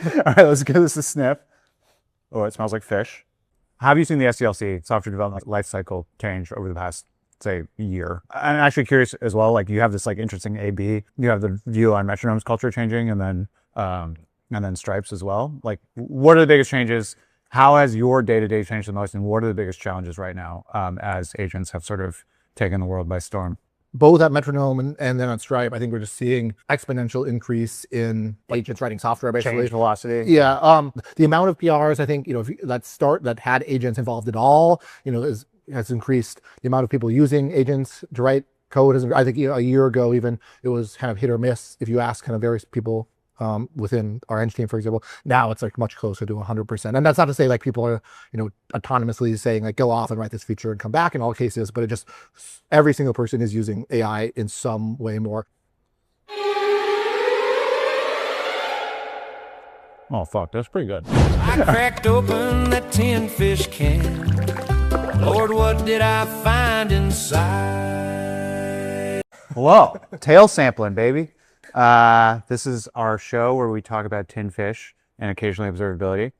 All right, let's give this a sniff. Oh, it smells like fish. How have you seen the SDLC, software development lifecycle, change over the past, say, year? I'm actually curious as well, like you have this like interesting A/B. You have the view on Metronome's culture changing and then Stripes as well. Like what are the biggest changes? How has your day-to-day changed the most? And what are the biggest challenges right now as agents have sort of taken the world by storm? Both at Metronome and then on Stripe, I think we're just seeing exponential increase in agents writing software, basically. Change velocity. Yeah. The amount of PRs, I think, that had agents involved at all, has increased. The amount of people using agents to write code has, I think, a year ago even, it was kind of hit or miss. If you ask kind of various people within our Eng team, for example, now it's like much closer to 100%. And that's not to say like people are, autonomously saying like, go off and write this feature and come back in all cases, but it just, every single person is using AI in some way more. Oh, fuck, that's pretty good. I cracked open that tin fish can. Lord, what did I find inside? Hello, tail sampling, baby. This is our show where we talk about tin fish and occasionally observability.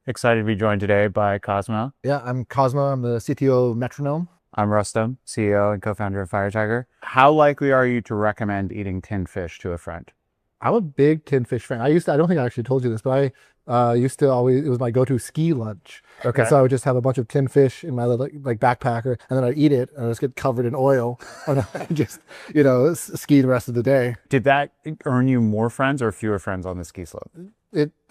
Excited to be joined today by Cosmo. Yeah, I'm Cosmo. I'm the CTO of Metronome. I'm Rustam, CEO and co-founder of FireTiger. How likely are you to recommend eating tin fish to a friend? I'm a big tin fish fan. I don't think I actually told you this, but I used to always, it was my go-to ski lunch. Okay. And so I would just have a bunch of tin fish in my little like backpacker, and then I'd eat it and I'd just get covered in oil and I just, ski the rest of the day. Did that earn you more friends or fewer friends on the ski slope?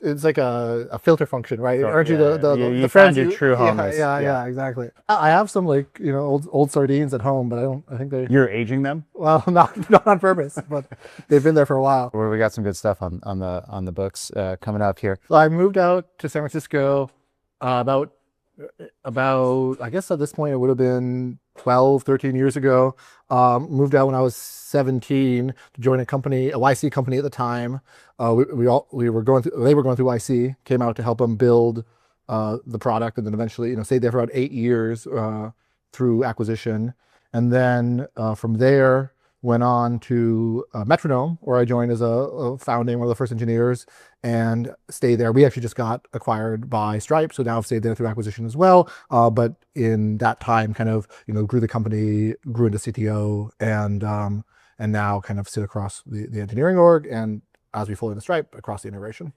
It's like a filter function, right? It earns you you the found friends. your true homies. Yeah, exactly. I have some like, old sardines at home, but I think You're aging them? Well, not on purpose, but they've been there for a while. Well, we got some good stuff on the books coming up here. So I moved out to San Francisco about I guess at this point it would have been 12, 13 years ago. Moved out when I was 17 to join a YC company at the time. They were going through YC, came out to help them build the product, and then eventually, stayed there for about 8 years through acquisition. And then from there, went on to Metronome, where I joined as a founding, one of the first engineers, and stayed there. We actually just got acquired by Stripe, so now I've stayed there through acquisition as well. But in that time, kind of, grew the company, grew into CTO, and now kind of sit across the engineering org, and as we fold into Stripe, across the integration.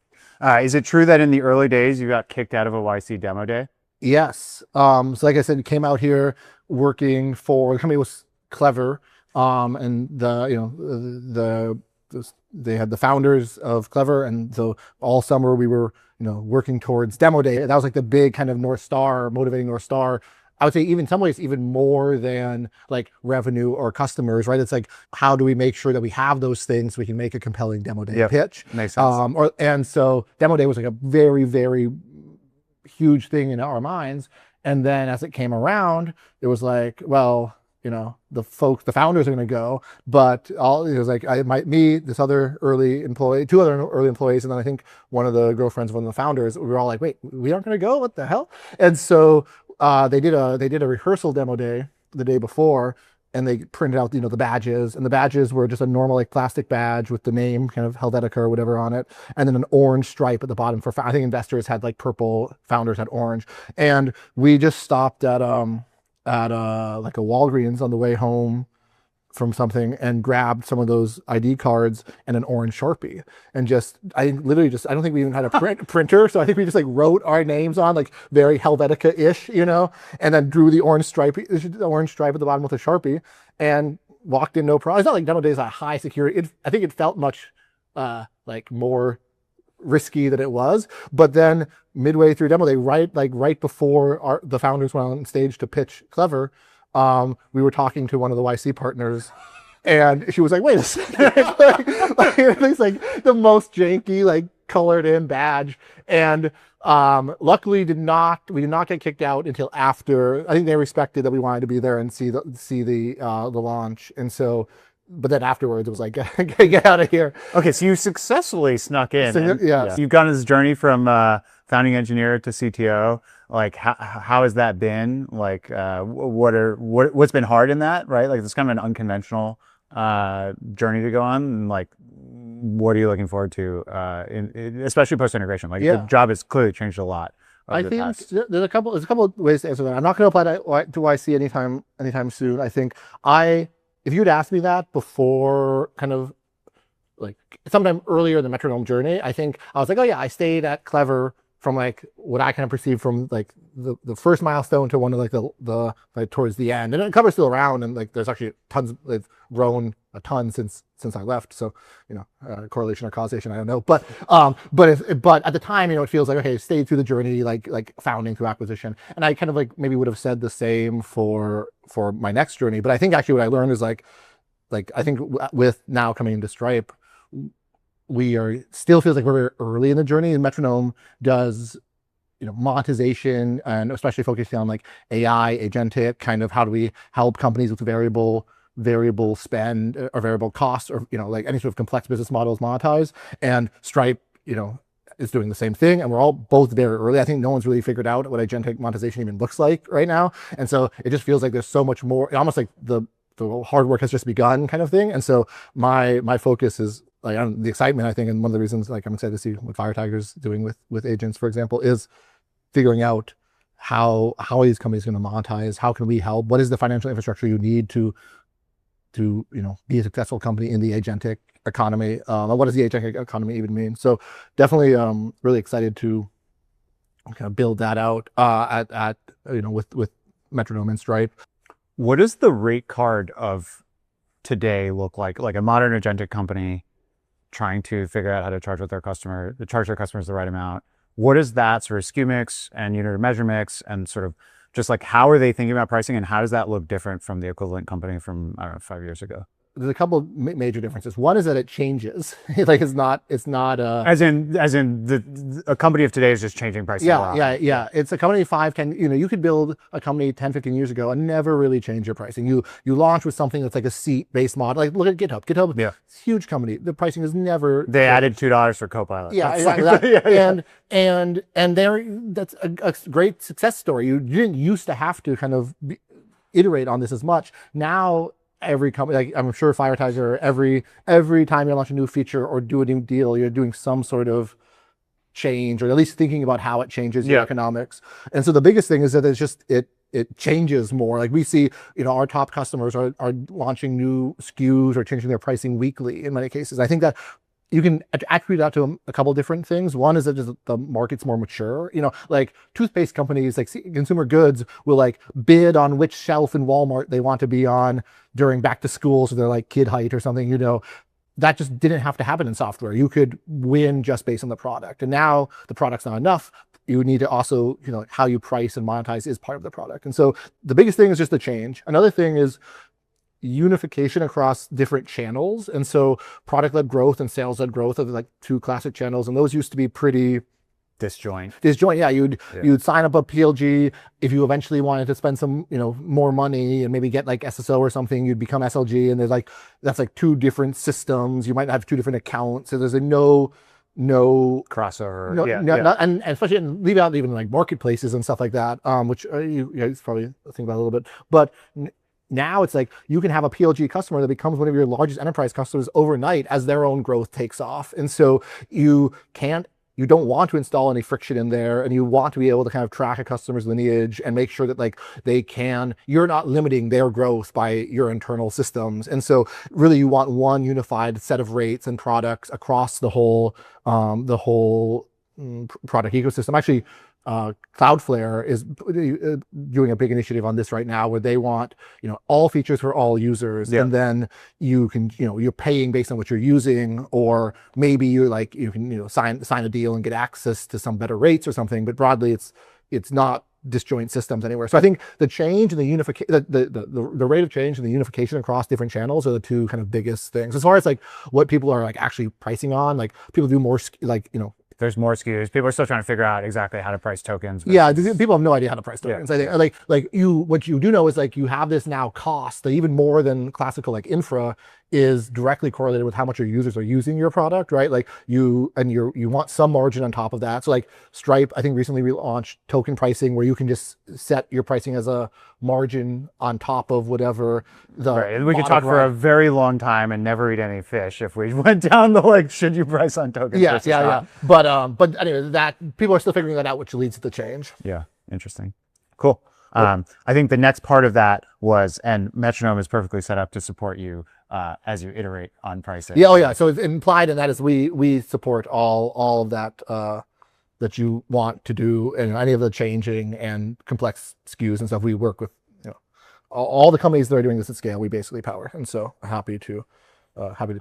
Is it true that in the early days you got kicked out of a YC demo day? Yes. So like I said, came out here working for, the company was Clever. And they had the founders of Clever, and so all summer we were, working towards demo day. That was like the big kind of motivating North Star. I would say even in some ways, even more than like revenue or customers, right? It's like, how do we make sure that we have those things so we can make a compelling demo day pitch? Makes sense. And so demo day was like a very, very huge thing in our minds. And then as it came around, it was like, well, the founders are going to go, but it was like this other early employee, two other early employees, and then I think one of the girlfriends of one of the founders. We were all like, wait, we aren't going to go? What the hell? And so they did a rehearsal demo day the day before, and they printed out the badges, and the badges were just a normal like plastic badge with the name kind of Helvetica or whatever on it, and then an orange stripe at the bottom for I think investors had like purple, founders had orange, and we just stopped at like a Walgreens on the way home from something and grabbed some of those ID cards and an orange Sharpie, and I don't think we even had a printer. So I think we just like wrote our names on like very Helvetica-ish, and then drew the orange stripe at the bottom with a Sharpie and walked in no problem. It's not like demo days are high security. I think it felt much like more risky than it was, but then midway through demo day, right before the founders went on stage to pitch Clever, we were talking to one of the YC partners, and she was like, "Wait a second!" It's like the most janky, like colored in badge, and luckily we did not get kicked out until after. I think they respected that we wanted to be there and see the launch, and so. But then afterwards, it was like, get out of here. Okay, so you successfully snuck in. So, yeah. You've gone on this journey from founding engineer to CTO. Like, how has that been? Like, what's been hard in that, right? Like, it's kind of an unconventional journey to go on. And like, what are you looking forward to, especially post integration? Like the job has clearly changed a lot. I think there's a couple of ways to answer that. I'm not going to apply that to YC anytime soon. I think if you'd asked me that before, kind of like sometime earlier in the Metronome journey, I think I was like, oh yeah, I stayed at Clever from like what I kind of perceived from like the first milestone to one of like the like towards the end, and Clever's still around, and like there's actually tons. It's grown a ton since I left. So correlation or causation, I don't know. But at the time, it feels like okay, stayed through the journey, like founding through acquisition, and I kind of like maybe would have said the same for my next journey. But I think actually what I learned is like I think with now coming into Stripe, we still feels like we're very early in the journey, and Metronome does monetization, and especially focusing on like AI, agentic, kind of how do we help companies with variable spend or variable costs, or like any sort of complex business models monetize. And Stripe is doing the same thing, and we're all both very early. I think no one's really figured out what agentic monetization even looks like right now, and so it just feels like there's so much more, almost like the hard work has just begun kind of thing. And so my focus is like the excitement, I think, and one of the reasons like I'm excited to see what FireTiger's doing with agents, for example, is figuring out how are these companies going to monetize, how can we help, what is the financial infrastructure you need to be a successful company in the agentic economy, what does the agentic economy even mean? So definitely really excited to kind of build that out at with Metronome and Stripe. What does the rate card of today look like a modern agentic company trying to figure out how to charge their customers the right amount? What is that sort of SKU mix and unit of measure mix, and sort of just like how are they thinking about pricing, and how does that look different from the equivalent company from, I don't know, 5 years ago? There's a couple of major differences. One is that it changes. Like it's not as in a company of today is just changing pricing. Yeah. It's a company 5-10, you could build a company 10-15 years ago and never really change your pricing. You launch with something that's like a seat-based model. Like look at GitHub. GitHub, it's a huge company. The pricing is never They added $2 for Copilot. Yeah, exactly. And that's a great success story. You didn't used to have to kind of iterate on this as much. Now every company, like I'm sure FireTiger, every time you launch a new feature or do a new deal, you're doing some sort of change, or at least thinking about how it changes your economics. And so the biggest thing is that it's just it changes more. Like we see, our top customers are launching new SKUs or changing their pricing weekly in many cases. I think that you can attribute that to a couple of different things. One is that just the market's more mature. Like toothpaste companies, like consumer goods, will like bid on which shelf in Walmart they want to be on during back to school, so they're like kid height or something. That just didn't have to happen in software. You could win just based on the product, and now the product's not enough. You need to also, how you price and monetize is part of the product. And so the biggest thing is just the change. Another thing is unification across different channels. And so product-led growth and sales-led growth are like two classic channels, and those used to be pretty disjoint. Yeah, you'd sign up a PLG. If you eventually wanted to spend some more money and maybe get like SSO or something, you'd become SLG, and that's like two different systems. You might have two different accounts, so there's no crossover. And especially leave out even like marketplaces and stuff like that, which you guys probably think about a little bit. But now it's like you can have a PLG customer that becomes one of your largest enterprise customers overnight as their own growth takes off. And so you don't want to install any friction in there, and you want to be able to kind of track a customer's lineage and make sure that like you're not limiting their growth by your internal systems. And so really you want one unified set of rates and products across the whole product ecosystem. Actually, Cloudflare is doing a big initiative on this right now, where they want all features for all users, and then you can you're paying based on what you're using, or maybe you can sign a deal and get access to some better rates or something. But broadly, it's not disjoint systems anywhere. So I think the change and the unification, the rate of change and the unification across different channels are the two kind of biggest things. As far as like what people are like actually pricing on, like people do more there's more SKUs. People are still trying to figure out exactly how to price tokens. Yeah, people have no idea how to price tokens. I think what you do know is like you have this now cost that even more than classical like infra is directly correlated with how much your users are using your product, right? Like you want some margin on top of that. So like Stripe, I think recently relaunched token pricing where you can just set your pricing as a margin on top of whatever the Right. And we could bottom talk for a line. very long time and never eat any fish if we went down the like, should you price on tokens? Yeah, versus yeah, not? yeah. But anyway, that people are still figuring that out, which leads to the change. Yeah. Interesting. Cool. I think the next part of that was, and Metronome is perfectly set up to support you as you iterate on pricing. Yeah, oh yeah. So it's implied in that is we support all of that that you want to do, and any of the changing and complex SKUs and stuff. We work with all the companies that are doing this at scale. We basically power, and so happy to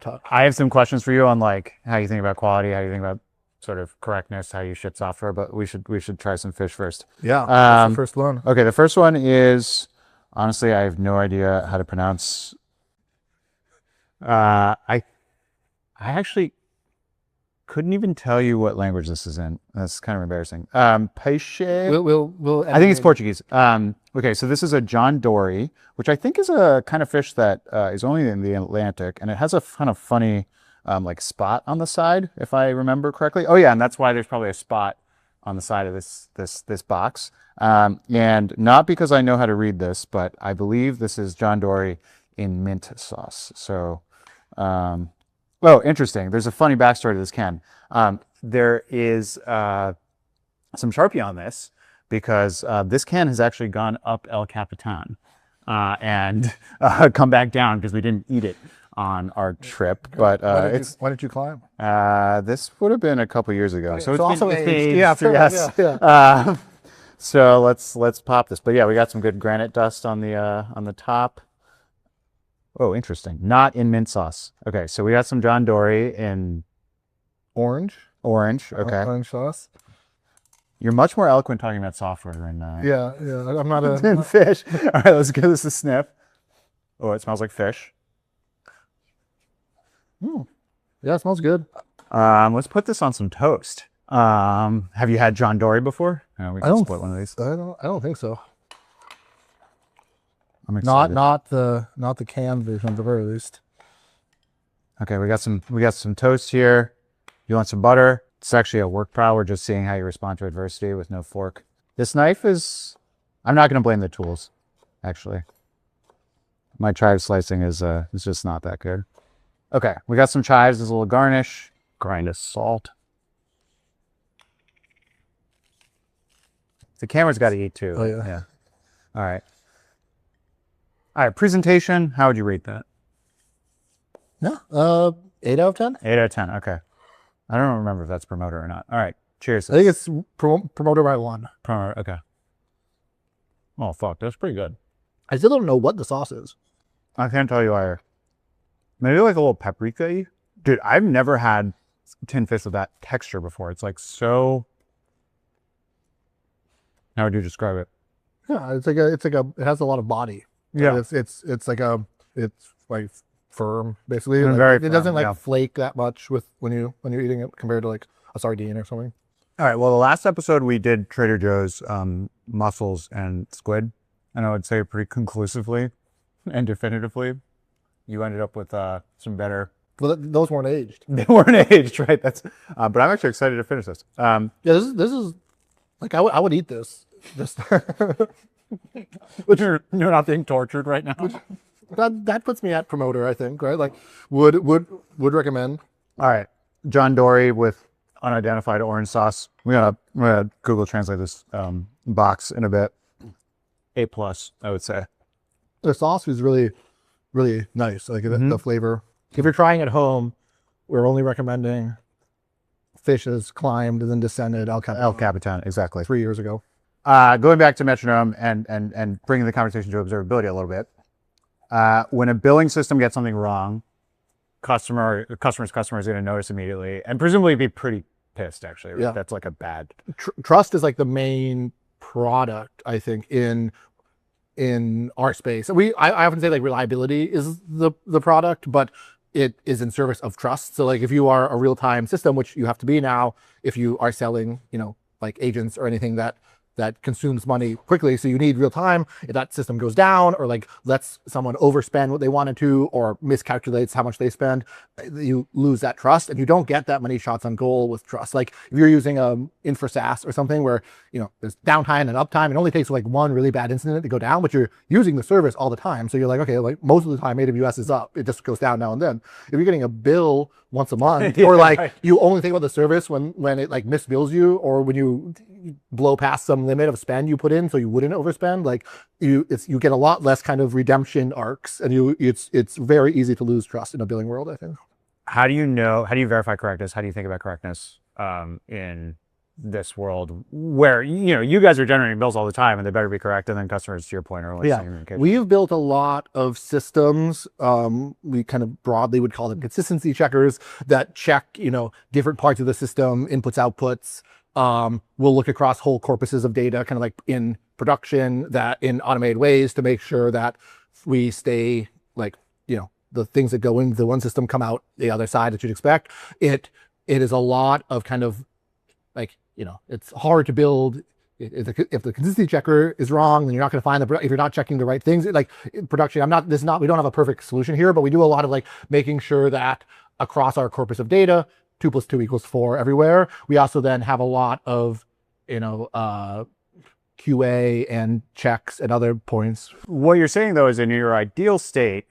talk. I have some questions for you on like how you think about quality, how you think about sort of correctness, how you ship software, but we should try some fish first. Yeah, that's the first one. Okay, the first one is, honestly, I have no idea how to pronounce. I actually couldn't even tell you what language this is in. That's kind of embarrassing. Peixe. We'll I think it's Portuguese. Okay, so this is a John Dory, which I think is a kind of fish that is only in the Atlantic, and it has a kind of funny like spot on the side, if I remember correctly. Oh yeah, and that's why there's probably a spot on the side of this box. And not because I know how to read this, but I believe this is John Dory in mint sauce. So, oh, interesting. There's a funny backstory to this can. There is some Sharpie on this because this can has actually gone up El Capitan and come back down because we didn't eat it on our trip. But why did you climb? this would have been a couple years ago. So it's also been aged. aged, Yeah, sure, yes. yeah. So let's pop this. But yeah, we got some good granite dust on the top. Oh, interesting. Not in mint sauce. Okay, so we got some John Dory in Orange. Okay. Orange sauce. You're much more eloquent talking about software than Yeah. I'm not a than fish. All right, let's give this a sniff. Oh, it smells like fish. Yeah, it smells good. Let's put this on some toast. Have you had John Dory before? We can split one of these. I don't think so. I'm excited. Not the canned version at the very least. Okay, we got some toast here. You want some butter? It's actually a work pro. We're just seeing how you respond to adversity with no fork. This knife is, I'm not going to blame the tools, actually. My chive slicing is just not that good. Okay, we got some chives as a little garnish. Grind of salt. The camera's got to eat too. Oh, yeah. Yeah. All right. All right, presentation, how would you rate that? No, 8 out of 10. 8 out of 10, okay. I don't remember if that's promoter or not. All right, cheers. I think it's promoted by 1. Promoter, okay. Oh, fuck, that's pretty good. I still don't know what the sauce is. I can't tell you either. Maybe like a little paprika-y. Dude, I've never had tin fish with that texture before. It's like so... How would you describe it? Yeah, it has a lot of body. Yeah. It's like firm, basically. And Like, very it doesn't firm, like yeah. flake that much when you're eating it compared to like a sardine or something. All right, well, the last episode we did Trader Joe's mussels and squid, and I would say pretty conclusively and definitively, you ended up with some better... Well, those weren't aged. They weren't aged, right? That's, but I'm actually excited to finish this. Yeah, this is like I would eat this. Just But you're not being tortured right now. that puts me at promoter, I think, right? Like would recommend. All right, John Dory with unidentified orange sauce. We're gonna Google Translate this box in a bit. A+, I would say. The sauce is really, really nice. Like the flavor. If you're trying at home, we're only recommending fishes climbed and then descended El Capitan, exactly. 3 years ago. Going back to Metronome and bringing the conversation to observability a little bit. When a billing system gets something wrong, customer's customer is going to notice immediately and presumably be pretty pissed, actually. Right? Yeah. That's like a bad... Trust is like the main product, I think, in our space. I often say like reliability is the product, but it is in service of trust. So like if you are a real-time system, which you have to be now, if you are selling, like agents or anything that that consumes money quickly. So you need real time. If that system goes down or like lets someone overspend what they wanted to or miscalculates how much they spend, you lose that trust, and you don't get that many shots on goal with trust. Like if you're using infra SaaS or something where, you know, there's downtime and uptime, it only takes like one really bad incident to go down, but you're using the service all the time. So you're like, okay, like most of the time AWS is up. It just goes down now and then. If you're getting a bill once a month, or like right. You only think about the service when it like misbills you, or when you blow past some limit of spend you put in so you wouldn't overspend, like you get a lot less kind of redemption arcs, and it's very easy to lose trust in a billing world, I think. How do you verify correctness? How do you think about correctness in this world where, you know, you guys are generating bills all the time and they better be correct, and then customers, to your point, are like, we've built a lot of systems. We kind of broadly would call them consistency checkers that check, you know, different parts of the system, inputs, outputs. We'll look across whole corpuses of data, kind of like in production, that in automated ways, to make sure that we stay like, you know, the things that go into the one system come out the other side that you'd expect. It is a lot of kind of like, you know, it's hard to build. If the consistency checker is wrong, then you're not going to find if you're not checking the right things. Like in production, we don't have a perfect solution here, but we do a lot of like making sure that across our corpus of data, 2 + 2 = 4 everywhere. We also then have a lot of, you know, QA and checks and other points. What you're saying though is, in your ideal state,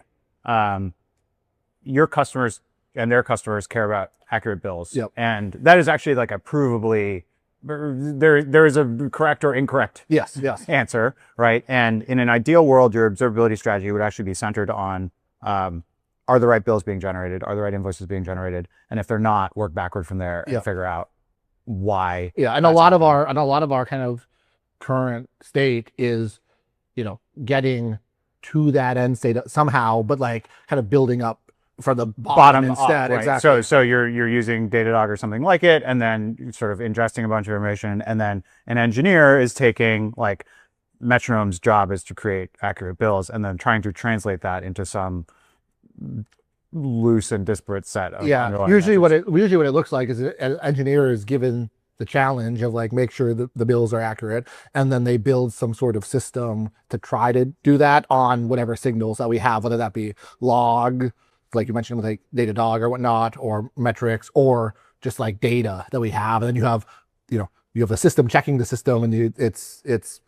your customers and their customers care about accurate bills. Yep. And that is actually like a provably, there is a correct or incorrect yes answer, right? And in an ideal world, your observability strategy would actually be centered on, are the right bills being generated? Are the right invoices being generated? And if they're not, work backward from there and figure out why. Yeah, and a lot of our kind of current state is, you know, getting to that end state somehow, but like kind of building up from the bottom instead. Up, right? Exactly. So you're using Datadog or something like it, and then sort of ingesting a bunch of information, and then an engineer is taking, like, Metronome's job is to create accurate bills, and then trying to translate that into some loose and disparate set of usually what it looks like is an engineer is given the challenge of like, make sure that the bills are accurate, and then they build some sort of system to try to do that on whatever signals that we have, whether that be log, like you mentioned with like Datadog or whatnot, or metrics, or just like data that we have. And then you have, you know, you have the system checking the system, and it's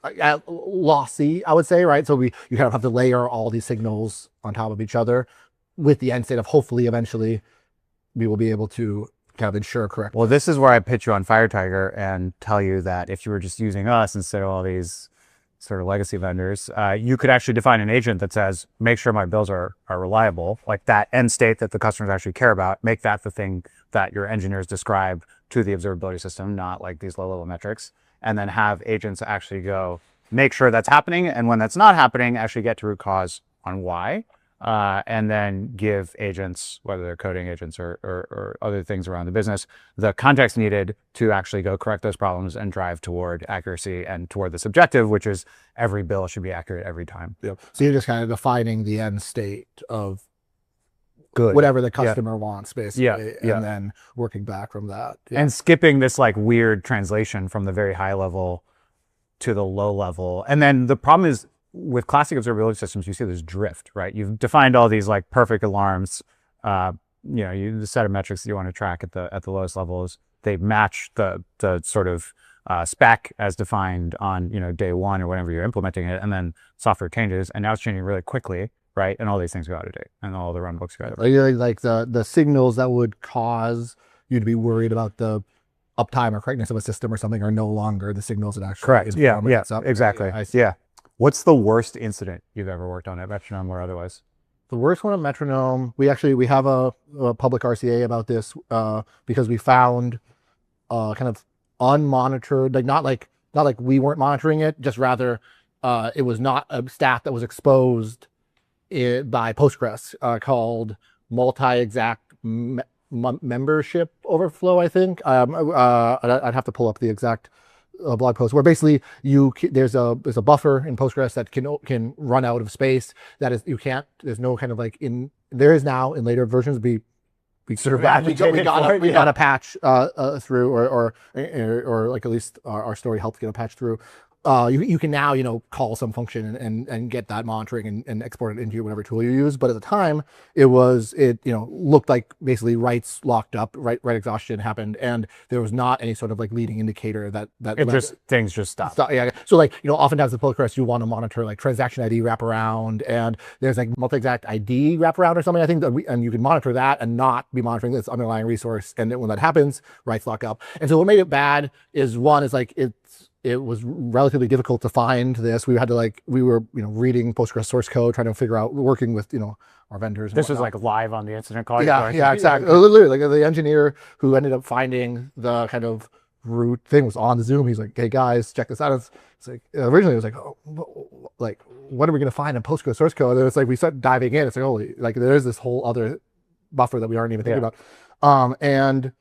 lossy, I would say, right? So you kind of have to layer all these signals on top of each other, with the end state of hopefully eventually we will be able to kind of ensure correct. Well, this is where I pitch you on FireTiger and tell you that if you were just using us instead of all these sort of legacy vendors, you could actually define an agent that says, make sure my bills are reliable, like that end state that the customers actually care about. Make that the thing that your engineers describe to the observability system, not like these low-level metrics, and then have agents actually go make sure that's happening. And when that's not happening, actually get to root cause on why. And then give agents, whether they're coding agents or other things around the business, the context needed to actually go correct those problems and drive toward accuracy and toward this objective, which is every bill should be accurate every time. Yep. So you're just kind of defining the end state of whatever the customer wants, basically, and then working back from that. Yeah. And skipping this like weird translation from the very high level to the low level. And then the problem is, with classic observability systems, you see this drift, right? You've defined all these like perfect alarms. You know, the set of metrics that you want to track at the lowest levels, they match the sort of spec as defined on, you know, day one or whenever you're implementing it, and then software changes, and now it's changing really quickly, right? And all these things go out of date, and all the runbooks go out of date. Like the signals that would cause you to be worried about the uptime or correctness of a system or something are no longer the signals that actually correct. Exactly. Yeah. What's the worst incident you've ever worked on at Metronome or otherwise? The worst one at Metronome, we have a public RCA about this because we found kind of unmonitored, like not like we weren't monitoring it, just rather it was not a stat that was exposed by Postgres called multi-exact membership overflow, I think. I'd have to pull up the exact blog post, where basically there's a buffer in Postgres that can run out of space. That is, there's no kind of like there is now in later versions we sort of we got a patch through, or like at least our story helped get a patch through. you can now, call some function and get that monitoring and export it into whatever tool you use. But at the time, it looked like basically writes locked up, write exhaustion happened, and there was not any sort of like leading indicator that things just stopped. Yeah. So like, oftentimes with Postgres, you want to monitor like transaction ID wraparound, and there's like multi-exact ID wraparound or something, I think, and you can monitor that and not be monitoring this underlying resource. And then when that happens, writes lock up. And so what made it bad is one is like, it was relatively difficult to find this. We had to we were, reading Postgres source code, trying to figure out, working with, our vendors. This was like live on the incident call. Yeah, exactly. Literally, like the engineer who ended up finding the kind of root thing was on the Zoom. He's like, "Hey guys, check this out." It's like, originally it was like, "Oh, like what are we going to find in Postgres source code?" And it's like, we start diving in. It's like, holy, like there's this whole other buffer that we aren't even thinking about. And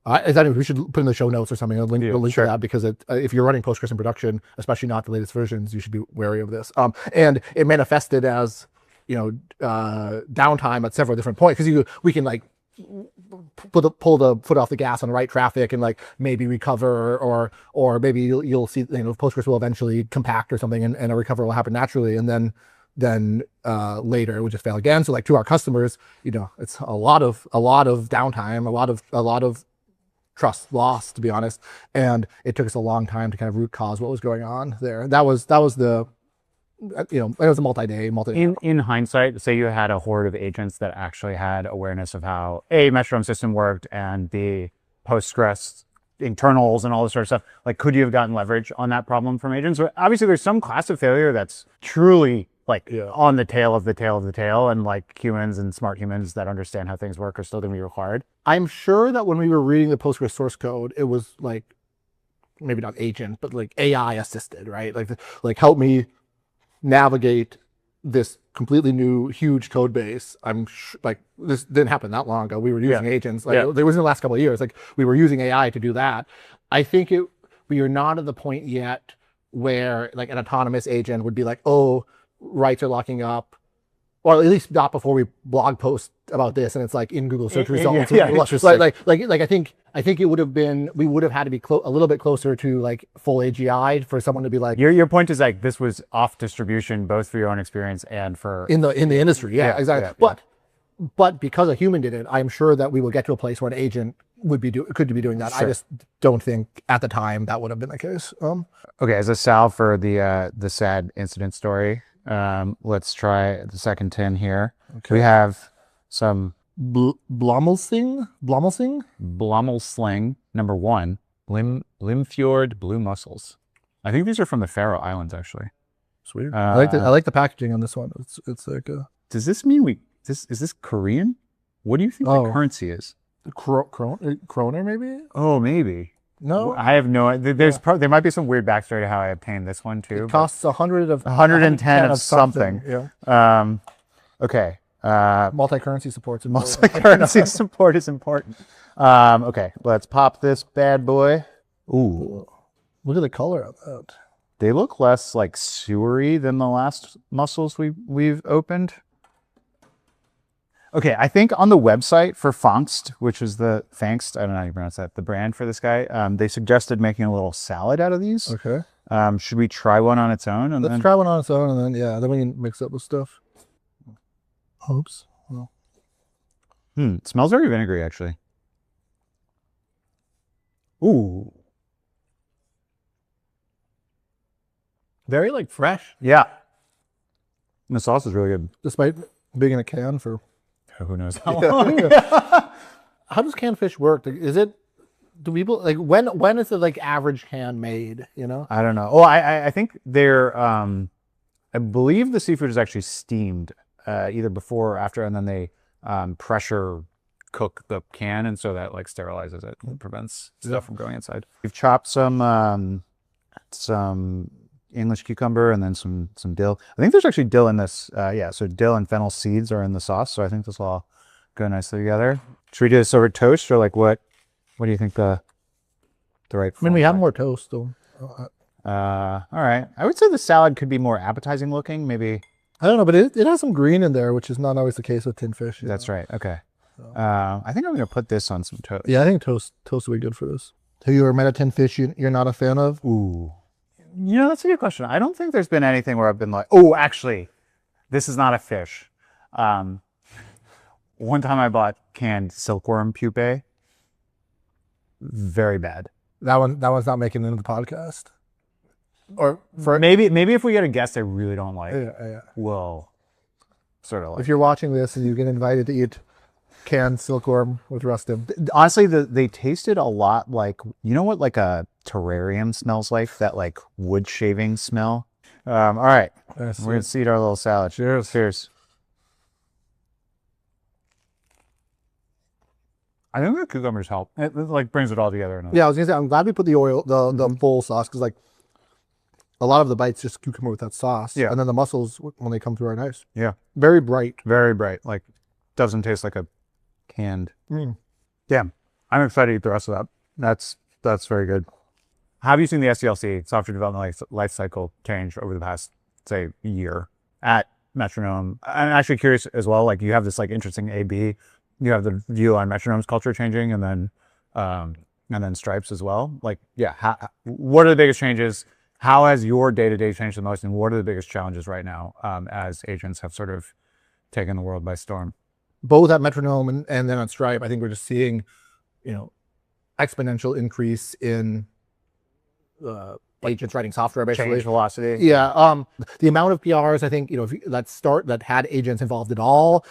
I think we should put in the show notes or something, a link to that, because if you're running Postgres in production, especially not the latest versions, you should be wary of this. And it manifested as, downtime at several different points, because we can like pull the foot off the gas on write traffic and like maybe recover, or maybe you'll see, Postgres will eventually compact or something, and a recovery will happen naturally, and then later it would just fail again. So like to our customers, it's a lot of downtime, a lot of trust lost, to be honest. And it took us a long time to kind of root cause what was going on there. That was the, it was a multi-day. In hindsight, say you had a horde of agents that actually had awareness of how a Metronome system worked and the Postgres internals and all this sort of stuff, like could you have gotten leverage on that problem from agents? But obviously there's some class of failure that's truly on the tail of the tail of the tail, and like humans and smart humans that understand how things work are still going to be required. I'm sure that when we were reading the Postgres source code, it was like, maybe not agent, but like AI assisted, right? Like help me navigate this completely new, huge code base. Like this didn't happen that long ago. We were using agents. It was in the last couple of years. Like we were using AI to do that. I think we are not at the point yet where like an autonomous agent would be like, oh, writes are locking up, or at least not before we blog post about this and it's like in Google search results. I think it would have been, we would have had to be a little bit closer to like full AGI for someone to be like, your point is like this was off distribution both for your own experience and for in the industry. Yeah, exactly. But because a human did it, I'm sure that we will get to a place where an agent could be doing that. Sure. I just don't think at the time that would have been the case. Okay, as a salve for the sad incident story, let's try the second 10 here. Okay. We have some Blommelsing, number 1, Limfjord blue mussels. I think these are from the Faroe Islands, actually. Sweet. I like the packaging on this one. It's like a. Does this mean is this Korean? What do you think the currency is? Kroner, maybe? Oh, maybe. No, I have no idea. There might be some weird backstory to how I obtained this one too. It costs 110 of something. Yeah. Okay. Multi-currency support is important. Okay, let's pop this bad boy. Ooh, look at the color of that. They look less like sewery than the last mussels we've opened. Okay, I think on the website for Fangst, which is I don't know how you pronounce that, the brand for this guy, they suggested making a little salad out of these. Okay. Should we try one on its own? Let's try one on its own, and then we can mix up with stuff. Oops. Well. It smells very vinegary, actually. Ooh. Very like fresh. Yeah. And the sauce is really good. Despite being in a can for who knows how long. How does canned fish work? Do people like when is the like average can made? I don't know. Oh, I think they're I believe the seafood is actually steamed either before or after, and then they pressure cook the can, and so that like sterilizes it and prevents stuff from going inside. We've chopped some English cucumber and then some dill. I think there's actually dill in this. So dill and fennel seeds are in the sauce. So I think this will all go nicely together. Should we do this over toast, or like what do you think the right? I mean, we have more toast though. All right. I would say the salad could be more appetizing looking. Maybe. I don't know, but it has some green in there, which is not always the case with tinned fish. That's right. Okay. So. I think I'm going to put this on some toast. Yeah, I think toast would be good for this. So you're meta tinned fish you're not a fan of? Ooh. That's a good question. I don't think there's been anything where I've been like, oh, actually, this is not a fish. One time I bought canned silkworm pupae. Very bad. That one's not making it into the podcast. Or for maybe if we get a guest I really don't like, yeah. we'll sort of like. If you're watching this and you get invited to eat canned silkworm with Rustin, honestly, they tasted a lot like, what like a terrarium smells like, that like wood shaving smell. All right, we're gonna eat our little salad. Cheers. I think the cucumbers help. It like brings it all together. Yeah, I was gonna say, I'm glad we put the oil, the full sauce, because like a lot of the bites just cucumber with that sauce. Yeah. And then the mussels, when they come through, are nice. Yeah. Very bright. Very bright. Like, doesn't taste like a canned. Yeah. I'm excited to eat the rest of that. That's very good. How have you seen the SDLC, software development life cycle, change over the past, say, year at Metronome? I'm actually curious as well, like you have this like interesting A/B. You have the view on Metronome's culture changing, and then Stripe's as well. Like, yeah, what are the biggest changes? How has your day-to-day changed the most, and what are the biggest challenges right now as agents have sort of taken the world by storm? Both at Metronome and then on Stripe, I think we're just seeing, exponential increase in agents writing software, basically. Change velocity. Yeah. The amount of PRs, I think, that had agents involved at all,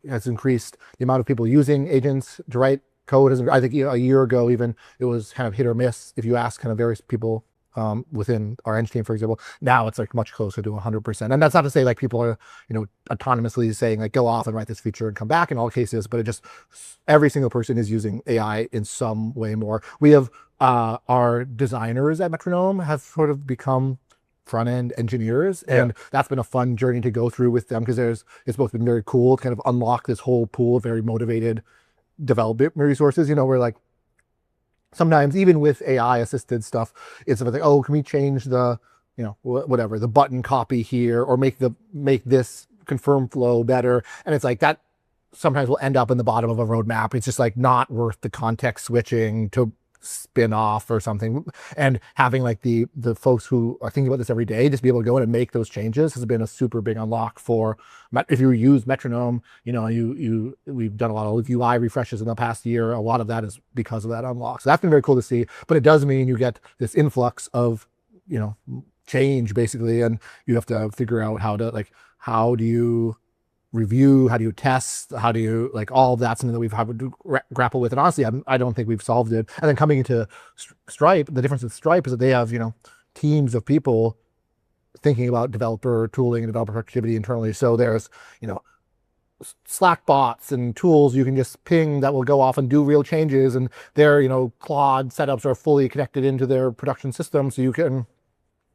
has increased. The amount of people using agents to write code has, I think, a year ago even, it was kind of hit or miss. If you ask kind of various people within our eng team, for example, now it's like much closer to 100%. And that's not to say like people are, autonomously saying like, go off and write this feature and come back in all cases, but it just, every single person is using AI in some way more. We have our designers at Metronome have sort of become front-end engineers, and that's been a fun journey to go through with them, because it's both been very cool to kind of unlock this whole pool of very motivated development resources, where like sometimes even with AI assisted stuff, it's like, oh, can we change the, whatever, the button copy here, or make this confirm flow better? And it's like that sometimes will end up in the bottom of a roadmap. It's just like not worth the context switching to spin off or something. And having like the folks who are thinking about this every day, just be able to go in and make those changes has been a super big unlock for, if you use Metronome, we've done a lot of UI refreshes in the past year. A lot of that is because of that unlock. So that's been very cool to see, but it does mean you get this influx of, change basically. And you have to figure out how do you review, how do you test, how do you, like, all of that's something that we've had to grapple with. And honestly, I don't think we've solved it. And then coming into Stripe, the difference with Stripe is that they have, teams of people thinking about developer tooling and developer productivity internally. So there's, Slack bots and tools you can just ping that will go off and do real changes. And their, Claude setups are fully connected into their production system. So you can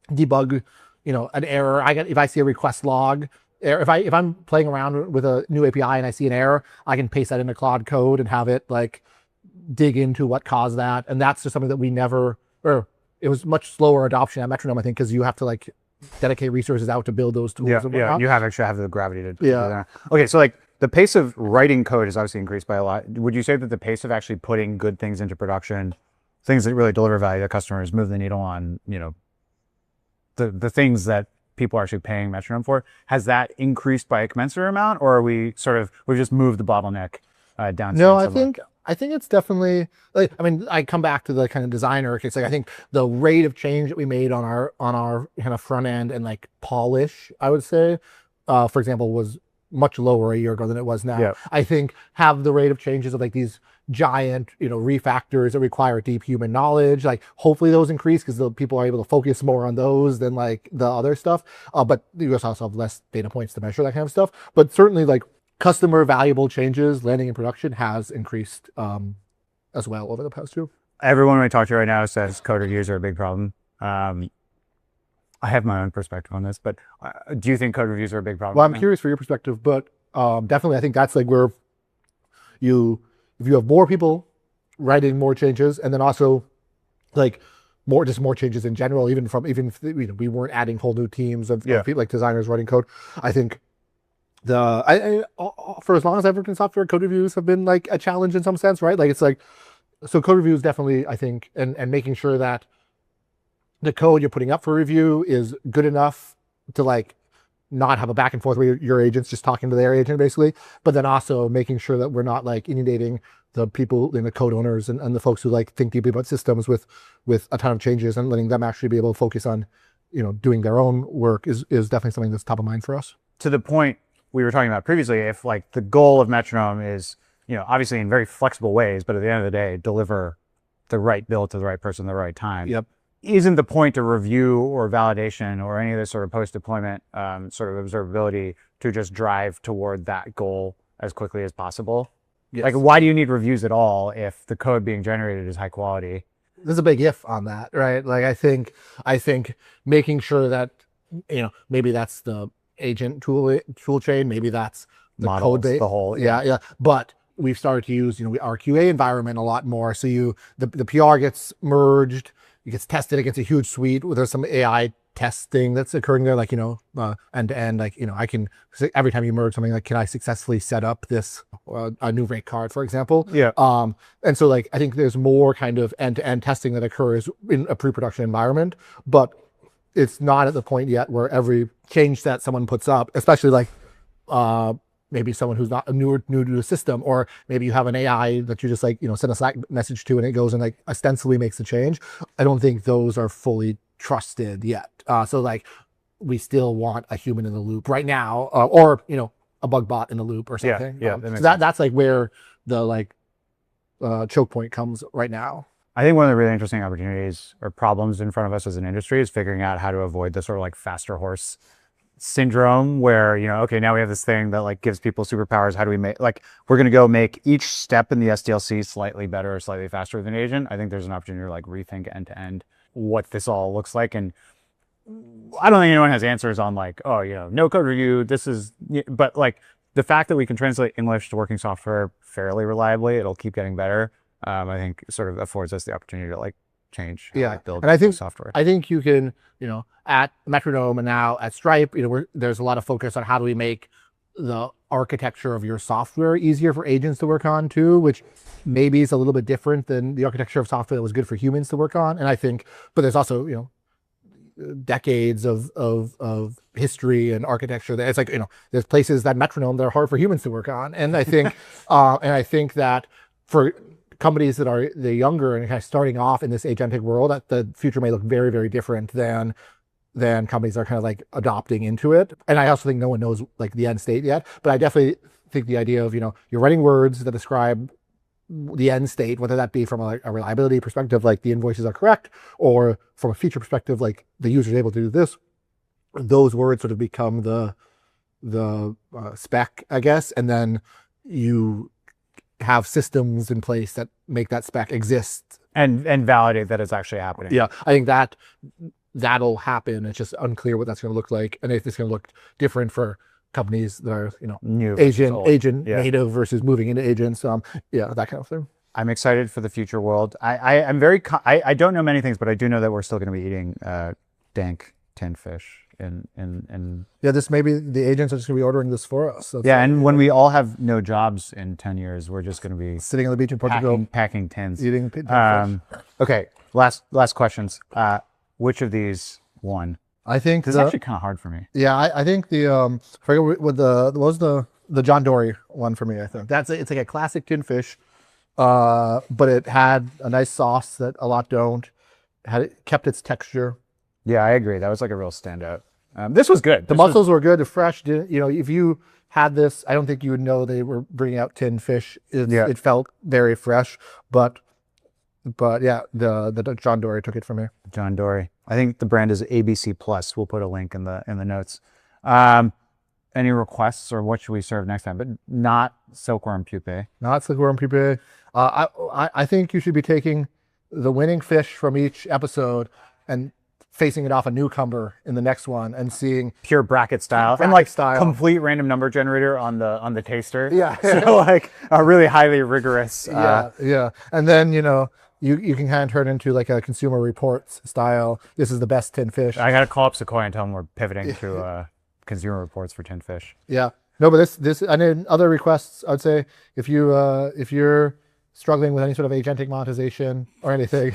debug, an error. If I see a request log, if I'm playing around with a new API and I see an error, I can paste that into Claude code and have it like dig into what caused that. And that's just something that it was much slower adoption at Metronome, I think, because you have to like dedicate resources out to build those tools. Yeah, you actually have the gravity to do that. Okay, so like the pace of writing code is obviously increased by a lot. Would you say that the pace of actually putting good things into production, things that really deliver value to customers, move the needle on, the things that people are actually paying Metronome for, has that increased by a commensurate amount, or are we've just moved the bottleneck down? No, I think it's definitely, like, I come back to the kind of designer case. Like, I think the rate of change that we made on our kind of front end and like polish, I would say, for example, was much lower a year ago than it was now. Yep. I think have the rate of changes of like these giant, refactors that require deep human knowledge, like hopefully those increase because the people are able to focus more on those than like the other stuff. But you also have less data points to measure that kind of stuff. But certainly like customer valuable changes landing in production has increased as well over the past year. Everyone I talk to right now says code reviews are a big problem. I have my own perspective on this, but do you think code reviews are a big problem? Well, I'm curious for your perspective, but definitely I think that's like where if you have more people writing more changes, and then also like more changes in general, even if we weren't adding whole new teams of people like designers writing code, I think for as long as I've worked in software, code reviews have been like a challenge in some sense, right? Like it's like, so code reviews definitely, I think, and making sure that the code you're putting up for review is good enough to like not have a back and forth where your agent's just talking to their agent basically, but then also making sure that we're not like inundating the people, the code owners and the folks who like think deeply about systems with a ton of changes, and letting them actually be able to focus on, doing their own work is definitely something that's top of mind for us. To the point we were talking about previously, if like the goal of Metronome is, obviously in very flexible ways, but at the end of the day, deliver the right build to the right person at the right time. Yep. Isn't the point of review or validation or any of this sort of post-deployment sort of observability to just drive toward that goal as quickly as possible? Yes. Like, why do you need reviews at all if the code being generated is high quality? There's a big if on that, right? Like I think making sure that, maybe that's the agent tool chain, maybe that's the Models, code base, the whole, yeah. But we've started to use, our QA environment a lot more. So the PR gets merged, it gets tested against a huge suite. There's some AI testing that's occurring there, like, end to end, like, I can, every time you merge something, like, can I successfully set up this, a new rate card, for example? Yeah. And so like, I think there's more kind of end to end testing that occurs in a pre-production environment, but it's not at the point yet where every change that someone puts up, especially like, maybe someone who's not new to the system, or maybe you have an AI that you just like, send a Slack message to and it goes and like ostensibly makes the change. I don't think those are fully trusted yet. So like we still want a human in the loop right now, or, a bug bot in the loop or something. Yeah. That's like where the like choke point comes right now. I think one of the really interesting opportunities or problems in front of us as an industry is figuring out how to avoid the sort of like faster horse syndrome where, okay, now we have this thing that like gives people superpowers. How do we make, like, we're going to go make each step in the SDLC slightly better or slightly faster than agent. I think there's an opportunity to like rethink end to end what this all looks like. And I don't think anyone has answers on like, oh, no code review, this is, but like the fact that we can translate English to working software fairly reliably, it'll keep getting better. I think sort of affords us the opportunity to like change how I build and I think software. I think you can, at Metronome and now at Stripe, there's a lot of focus on how do we make the architecture of your software easier for agents to work on too, which maybe is a little bit different than the architecture of software that was good for humans to work on. And I think, but there's also, decades of history and architecture that it's like, there's places that Metronome that are hard for humans to work on. And I think, that for companies that are the younger and kind of starting off in this agentic world, that the future may look very, very different than companies that are kind of like adopting into it. And I also think no one knows like the end state yet, but I definitely think the idea of, you're writing words that describe the end state, whether that be from a reliability perspective, like the invoices are correct, or from a feature perspective, like the user is able to do this, those words sort of become the spec, I guess. And then you have systems in place that make that spec exist and validate that it's actually happening. Yeah, I think that'll happen. It's just unclear what that's going to look like, and if it's going to look different for companies that are new agent native versus moving into agents. That kind of thing. I'm excited for the future world. I'm very I don't know many things, but I do know that we're still going to be eating dank tin fish. This maybe the agents are just gonna be ordering this for us. So and when we all have no jobs in 10 years, we're just gonna be sitting on the beach in Portugal, packing tins, eating fish. Okay, last questions. Which of these won? I think this is actually kind of hard for me. Yeah, I think the I forget what was the John Dory one for me. I think it's like a classic tin fish, but it had a nice sauce that a lot don't. Kept its texture. Yeah, I agree. That was like a real standout. This was good. The mussels were good, fresh. If you had this, I don't think you would know they were bringing out tin fish. It felt very fresh, but yeah, the John Dory took it from me. John Dory. I think the brand is ABC Plus. We'll put a link in the notes. Any requests or what should we serve next time? But not silkworm pupae. Not silkworm pupae. I think you should be taking the winning fish from each episode and facing it off a newcomer in the next one and seeing pure bracket style complete random number generator on the taster. Yeah. So like a really highly rigorous. Yeah. And then, you can kind of turn into like a consumer reports style. This is the best tin fish. I got to call up Sequoia and tell them we're pivoting to consumer reports for tin fish. Yeah. No, but this, and then other requests, I would say if you're struggling with any sort of agentic monetization or anything,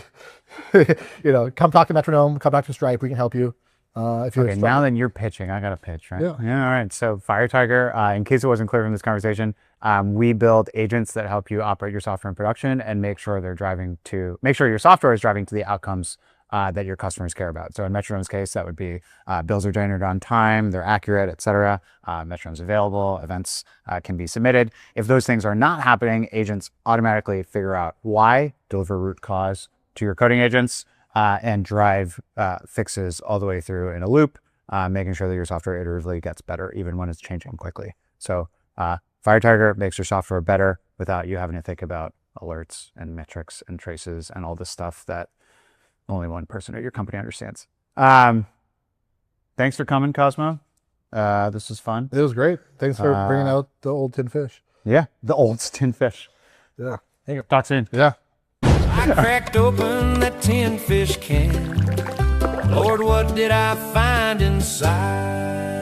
come talk to Metronome, come back to Stripe. We can help you. If you're Okay, now then you're pitching. I got a pitch, right? Yeah. All right. So FireTiger, in case it wasn't clear from this conversation, we build agents that help you operate your software in production and make sure your software is driving to the outcomes that your customers care about. So in Metronome's case, that would be bills are generated on time, they're accurate, et cetera. Metronome's available, events can be submitted. If those things are not happening, agents automatically figure out why, deliver root cause to your coding agents, and drive fixes all the way through in a loop, making sure that your software iteratively gets better even when it's changing quickly. So FireTiger makes your software better without you having to think about alerts and metrics and traces and all this stuff that only one person at your company understands. Thanks for coming, Cosmo. This was fun. It was great. Thanks for bringing out the old tin fish. Yeah, the old tin fish. Yeah. Talk soon. Yeah. I cracked open that tin fish can. Lord, what did I find inside?